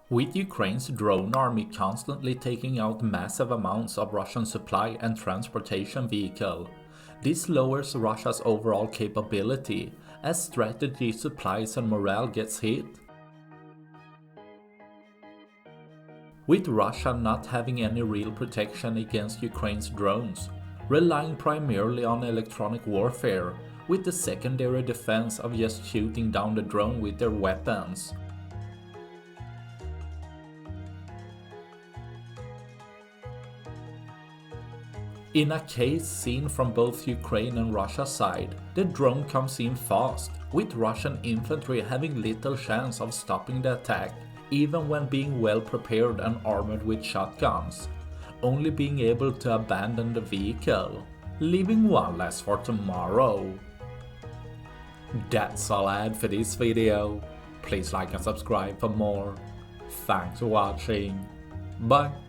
With Ukraine's drone army constantly taking out massive amounts of Russian supply and transportation vehicle, this lowers Russia's overall capability as strategy, supplies and morale gets hit. With Russia not having any real protection against Ukraine's drones, relying primarily on electronic warfare, with the secondary defense of just shooting down the drone with their weapons. In a case seen from both Ukraine and Russia's side, the drone comes in fast, with Russian infantry having little chance of stopping the attack, even when being well prepared and armored with shotguns, only being able to abandon the vehicle, leaving one less for tomorrow. That's all I had for this video. Please like and subscribe for more. Thanks for watching. Bye.